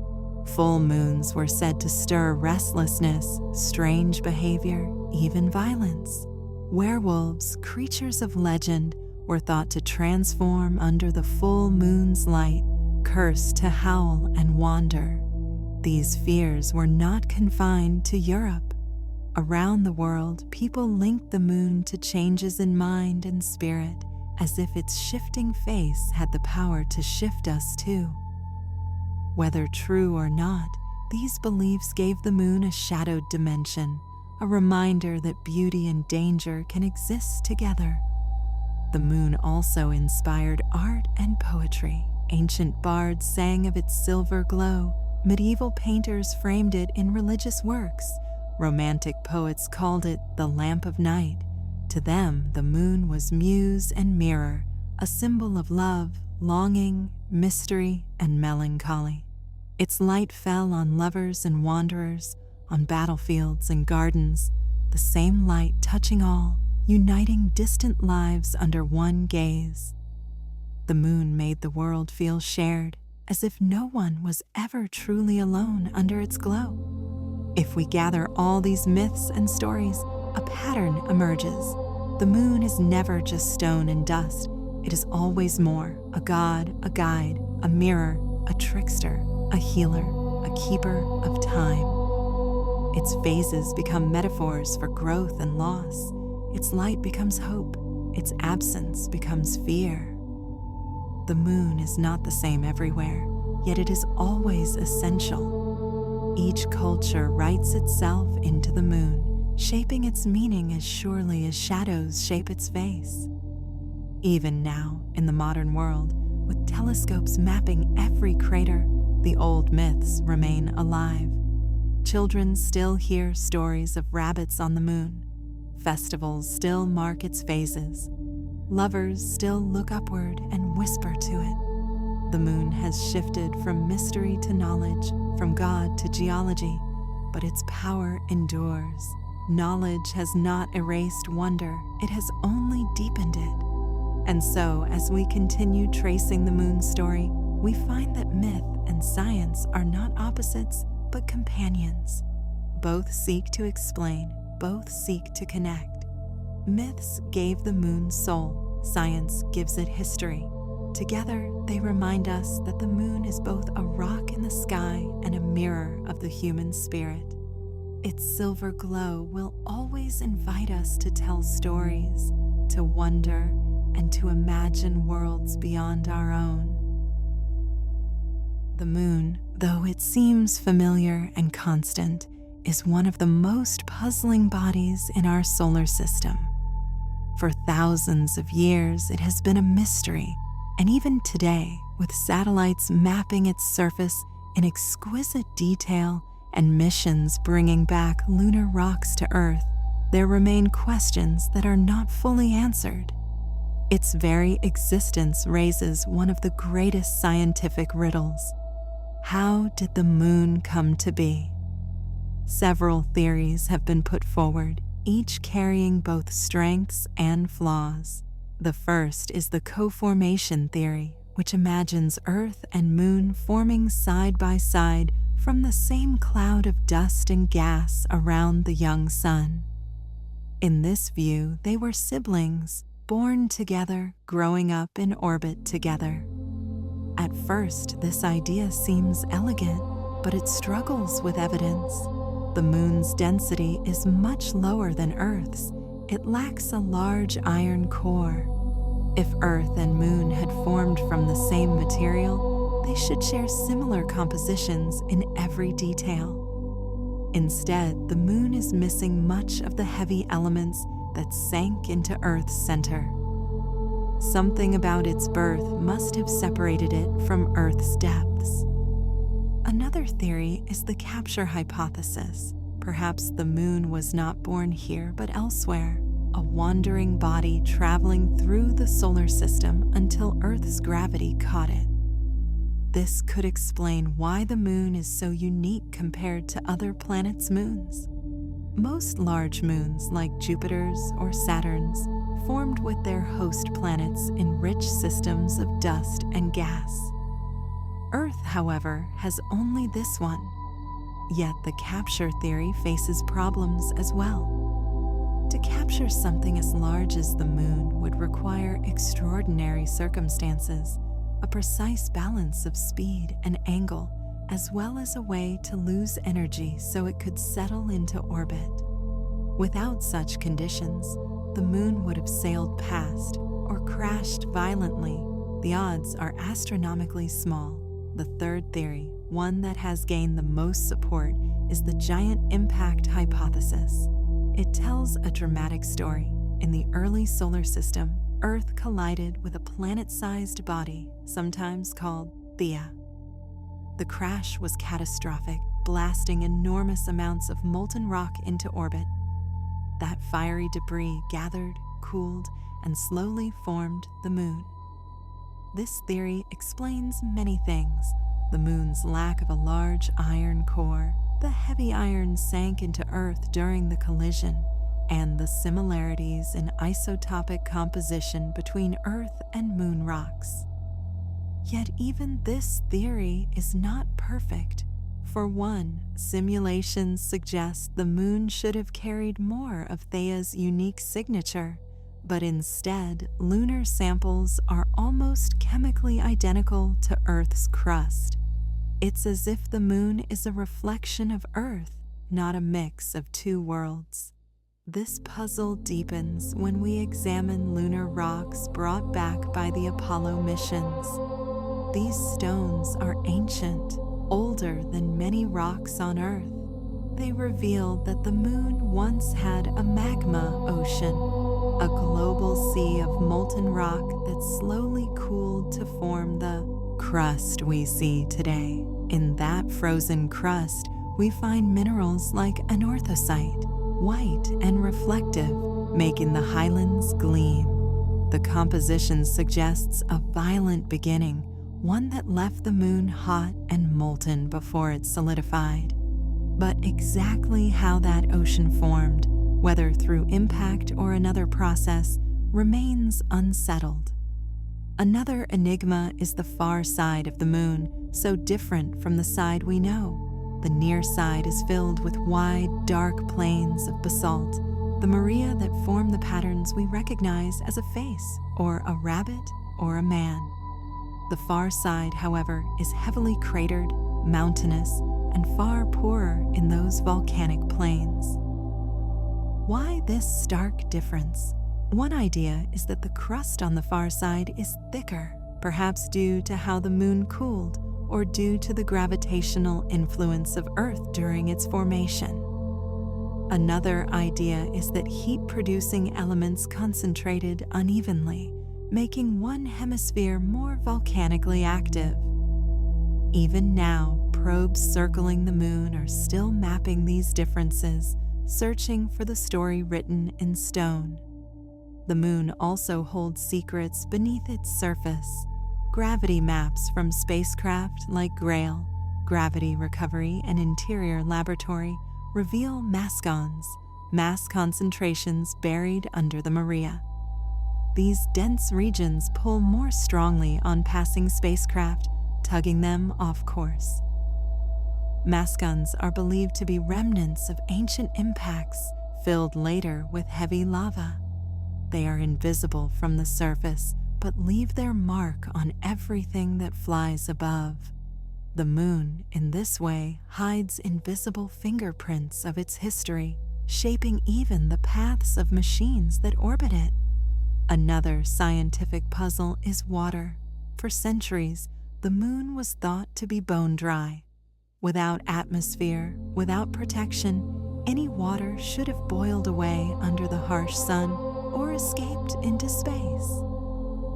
A: Full moons were said to stir restlessness, strange behavior, even violence. Werewolves, creatures of legend, were thought to transform under the full moon's light, cursed to howl and wander. These fears were not confined to Europe. Around the world, people linked the moon to changes in mind and spirit, as if its shifting face had the power to shift us too. Whether true or not, these beliefs gave the moon a shadowed dimension, a reminder that beauty and danger can exist together. The moon also inspired art and poetry. Ancient bards sang of its silver glow, Medieval painters framed it in religious works. Romantic poets called it the lamp of night. To them, the moon was muse and mirror, a symbol of love, longing, mystery, and melancholy. Its light fell on lovers and wanderers, on battlefields and gardens, the same light touching all, uniting distant lives under one gaze. The moon made the world feel shared, as if no one was ever truly alone under its glow. If we gather all these myths and stories, a pattern emerges. The moon is never just stone and dust. It is always more: a god, a guide, a mirror, a trickster, a healer, a keeper of time. Its phases become metaphors for growth and loss. Its light becomes hope. Its absence becomes fear. The moon is not the same everywhere, yet it is always essential. Each culture writes itself into the moon, shaping its meaning as surely as shadows shape its face. Even now, in the modern world, with telescopes mapping every crater, the old myths remain alive. Children still hear stories of rabbits on the moon. Festivals still mark its phases. Lovers still look upward and whisper to it. The moon has shifted from mystery to knowledge, from God to geology, but its power endures. Knowledge has not erased wonder, it has only deepened it. And so, as we continue tracing the moon story, we find that myth and science are not opposites, but companions. Both seek to explain, both seek to connect. Myths gave the moon soul, science gives it history. Together, they remind us that the moon is both a rock in the sky and a mirror of the human spirit. Its silver glow will always invite us to tell stories, to wonder, and to imagine worlds beyond our own. The moon, though it seems familiar and constant, is one of the most puzzling bodies in our solar system. For thousands of years, it has been a mystery, and even today, with satellites mapping its surface in exquisite detail and missions bringing back lunar rocks to Earth, there remain questions that are not fully answered. Its very existence raises one of the greatest scientific riddles. How did the moon come to be? Several theories have been put forward, each carrying both strengths and flaws. The first is the co-formation theory, which imagines Earth and Moon forming side by side from the same cloud of dust and gas around the young sun. In this view, they were siblings, born together, growing up in orbit together. At first, this idea seems elegant, but it struggles with evidence. The moon's density is much lower than Earth's. It lacks a large iron core. If Earth and Moon had formed from the same material, they should share similar compositions in every detail. Instead, the moon is missing much of the heavy elements that sank into Earth's center. Something about its birth must have separated it from Earth's depths. Another theory is the capture hypothesis. Perhaps the moon was not born here but elsewhere, a wandering body traveling through the solar system until Earth's gravity caught it. This could explain why the moon is so unique compared to other planets' moons. Most large moons, like Jupiter's or Saturn's, formed with their host planets in rich systems of dust and gas. Earth, however, has only this one. Yet the capture theory faces problems as well. To capture something as large as the moon would require extraordinary circumstances, a precise balance of speed and angle, as well as a way to lose energy so it could settle into orbit. Without such conditions, the moon would have sailed past or crashed violently. The odds are astronomically small. The third theory, one that has gained the most support, is the giant impact hypothesis. It tells a dramatic story. In the early solar system, Earth collided with a planet-sized body, sometimes called Theia. The crash was catastrophic, blasting enormous amounts of molten rock into orbit. That fiery debris gathered, cooled, and slowly formed the moon. This theory explains many things: the moon's lack of a large iron core, the heavy iron sank into Earth during the collision, and the similarities in isotopic composition between Earth and moon rocks. Yet even this theory is not perfect. For one, simulations suggest the moon should have carried more of Thea's unique signature, but instead, lunar samples are almost chemically identical to Earth's crust. It's as if the moon is a reflection of Earth, not a mix of two worlds. This puzzle deepens when we examine lunar rocks brought back by the Apollo missions. These stones are ancient, older than many rocks on Earth. They reveal that the moon once had a magma ocean, a global sea of molten rock that slowly cooled to form the crust we see today. In that frozen crust, we find minerals like anorthosite, white and reflective, making the highlands gleam. The composition suggests a violent beginning, one that left the moon hot and molten before it solidified. But exactly how that ocean formed, whether through impact or another process, remains unsettled. Another enigma is the far side of the moon, so different from the side we know. The near side is filled with wide, dark plains of basalt, the maria that form the patterns we recognize as a face, or a rabbit, or a man. The far side, however, is heavily cratered, mountainous, and far poorer in those volcanic plains. Why this stark difference? One idea is that the crust on the far side is thicker, perhaps due to how the moon cooled or due to the gravitational influence of Earth during its formation. Another idea is that heat-producing elements concentrated unevenly, making one hemisphere more volcanically active. Even now, probes circling the moon are still mapping these differences, searching for the story written in stone. The moon also holds secrets beneath its surface. Gravity maps from spacecraft like Grail, Gravity Recovery and Interior Laboratory reveal mascons, mass concentrations buried under the maria. These dense regions pull more strongly on passing spacecraft, tugging them off course. Mascons are believed to be remnants of ancient impacts filled later with heavy lava. They are invisible from the surface, but leave their mark on everything that flies above. The moon, in this way, hides invisible fingerprints of its history, shaping even the paths of machines that orbit it. Another scientific puzzle is water. For centuries, the moon was thought to be bone dry. Without atmosphere, without protection, any water should have boiled away under the harsh sun or escaped into space.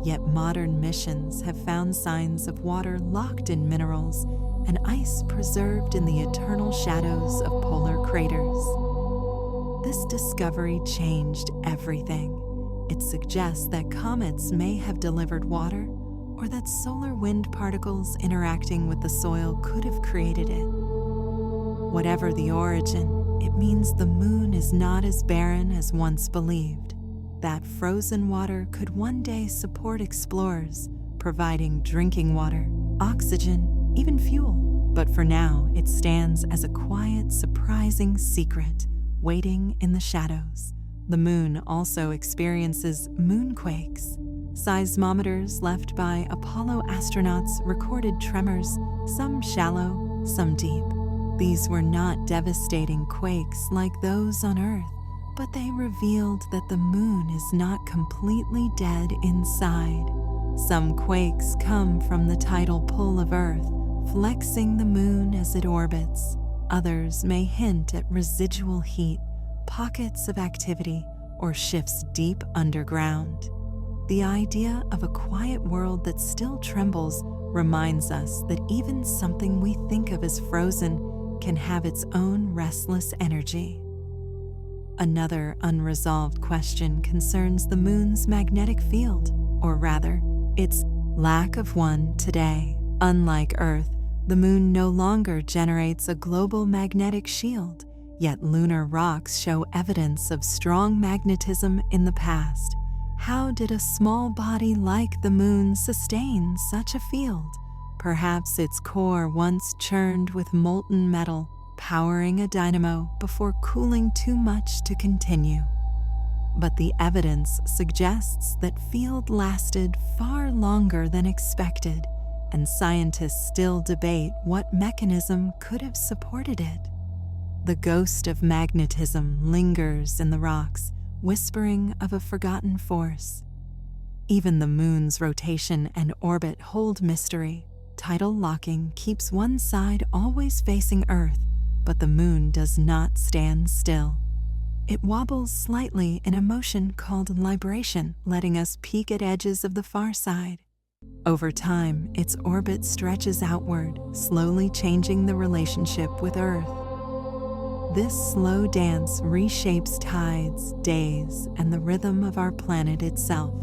A: Yet modern missions have found signs of water locked in minerals and ice preserved in the eternal shadows of polar craters. This discovery changed everything. It suggests that comets may have delivered water, or that solar wind particles interacting with the soil could have created it. Whatever the origin, it means the moon is not as barren as once believed. That frozen water could one day support explorers, providing drinking water, oxygen, even fuel. But for now, it stands as a quiet, surprising secret, waiting in the shadows. The moon also experiences moonquakes. Seismometers left by Apollo astronauts recorded tremors, some shallow, some deep. These were not devastating quakes like those on Earth, but they revealed that the moon is not completely dead inside. Some quakes come from the tidal pull of Earth, flexing the moon as it orbits. Others may hint at residual heat, pockets of activity, or shifts deep underground. The idea of a quiet world that still trembles reminds us that even something we think of as frozen can have its own restless energy. Another unresolved question concerns the moon's magnetic field, or rather, its lack of one today. Unlike Earth, the moon no longer generates a global magnetic shield, yet lunar rocks show evidence of strong magnetism in the past. How did a small body like the moon sustain such a field? Perhaps its core once churned with molten metal, powering a dynamo before cooling too much to continue. But the evidence suggests that field lasted far longer than expected, and scientists still debate what mechanism could have supported it. The ghost of magnetism lingers in the rocks, whispering of a forgotten force. Even the moon's rotation and orbit hold mystery. Tidal locking keeps one side always facing Earth, but the moon does not stand still. It wobbles slightly in a motion called libration, letting us peek at edges of the far side. Over time, its orbit stretches outward, slowly changing the relationship with Earth. This slow dance reshapes tides, days, and the rhythm of our planet itself.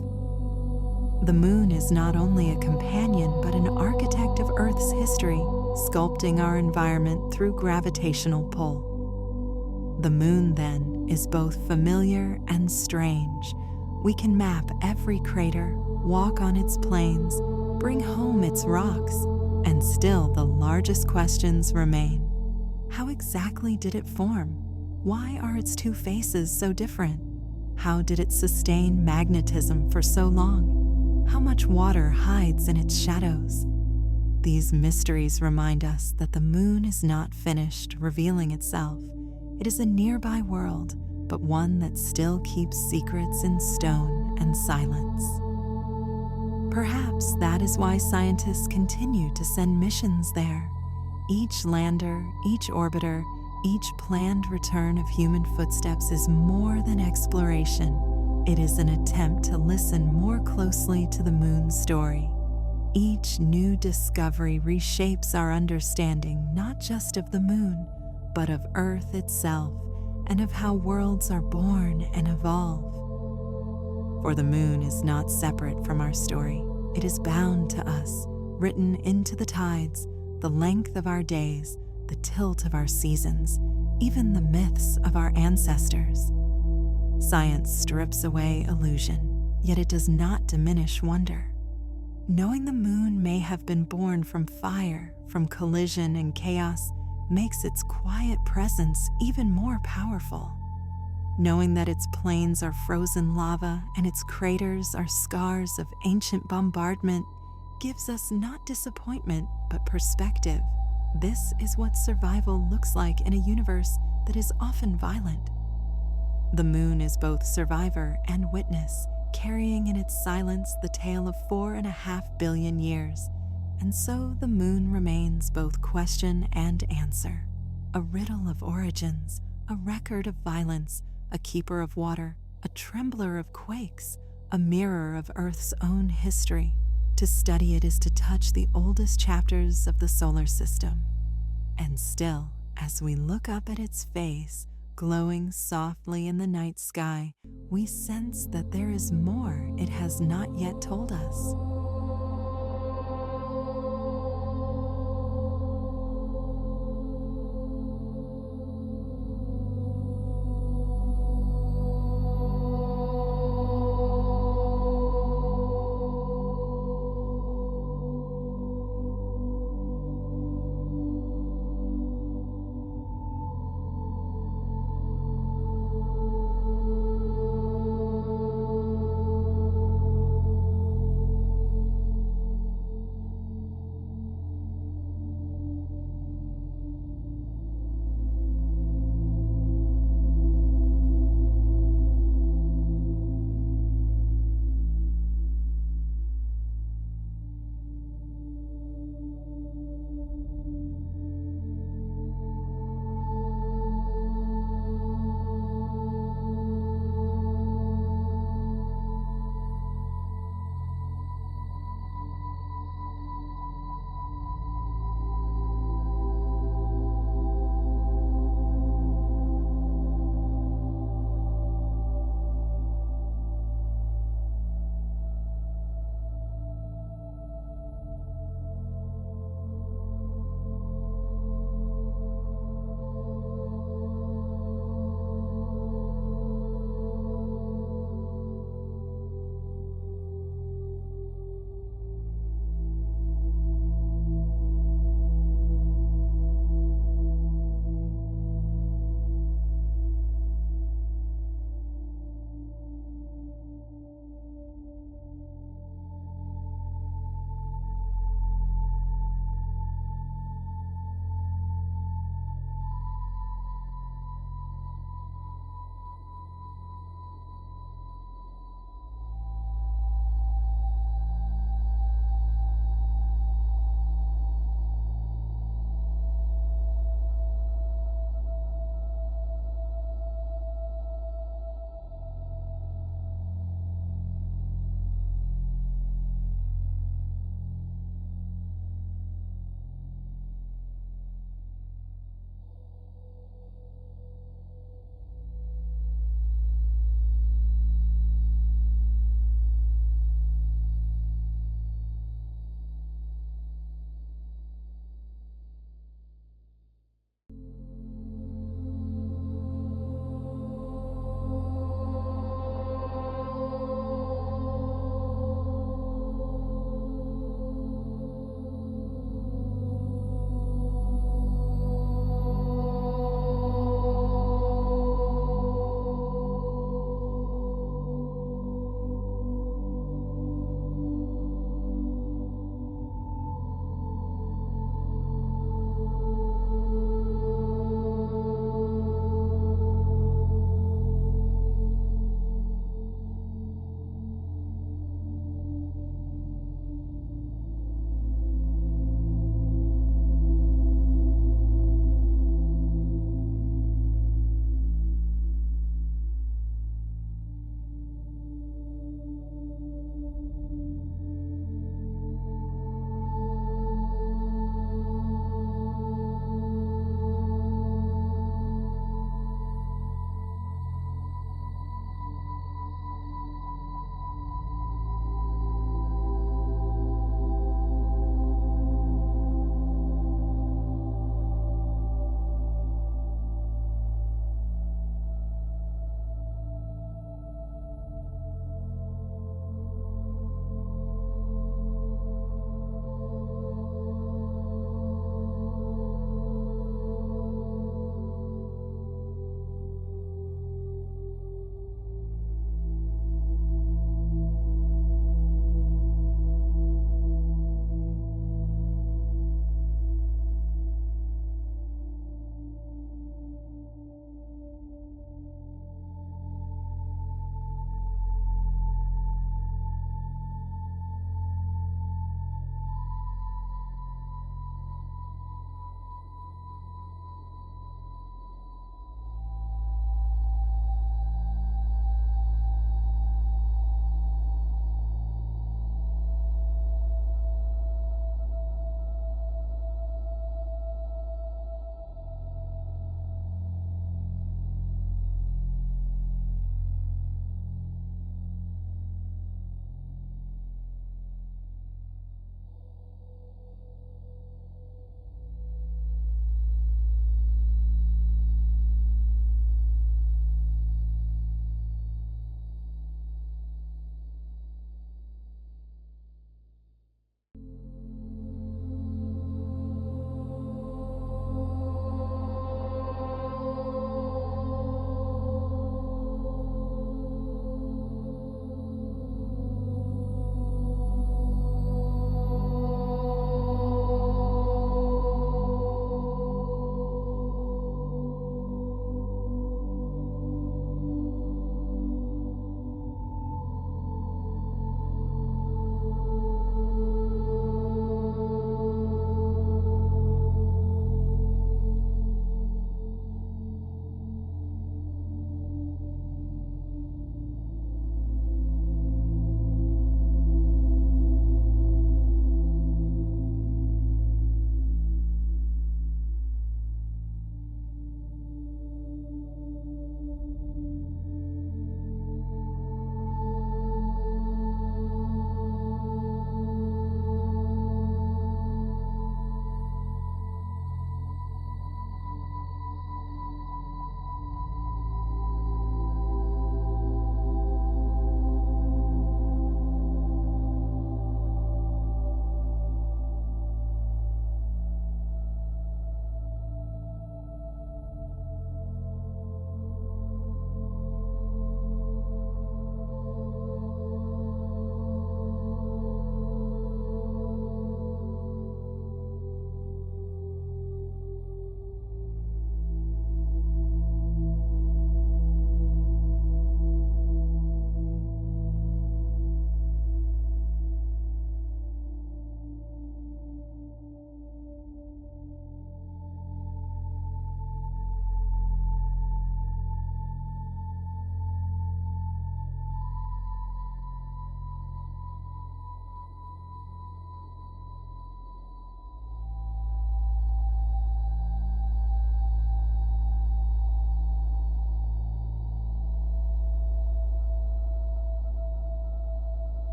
A: The moon is not only a companion but an architect of Earth's history, sculpting our environment through gravitational pull. The moon, then, is both familiar and strange. We can map every crater, walk on its plains, bring home its rocks, and still the largest questions remain. How exactly did it form? Why are its two faces so different? How did it sustain magnetism for so long? How much water hides in its shadows? These mysteries remind us that the moon is not finished revealing itself. It is a nearby world, but one that still keeps secrets in stone and silence. Perhaps that is why scientists continue to send missions there. Each lander, each orbiter, each planned return of human footsteps is more than exploration. It is an attempt to listen more closely to the moon's story. Each new discovery reshapes our understanding not just of the moon, but of Earth itself and of how worlds are born and evolve. For the moon is not separate from our story. It is bound to us, written into the tides, the length of our days, the tilt of our seasons, even the myths of our ancestors. Science strips away illusion, yet it does not diminish wonder. Knowing the moon may have been born from fire, from collision and chaos, makes its quiet presence even more powerful. Knowing that its plains are frozen lava and its craters are scars of ancient bombardment gives us not disappointment, but perspective. This is what survival looks like in a universe that is often violent. The moon is both survivor and witness, carrying in its silence the tale of 4.5 billion years. And so the moon remains both question and answer, a riddle of origins, a record of violence, a keeper of water, a trembler of quakes, a mirror of Earth's own history. To study it is to touch the oldest chapters of the solar system. And still, as we look up at its face, glowing softly in the night sky, we sense that there is more it has not yet told us.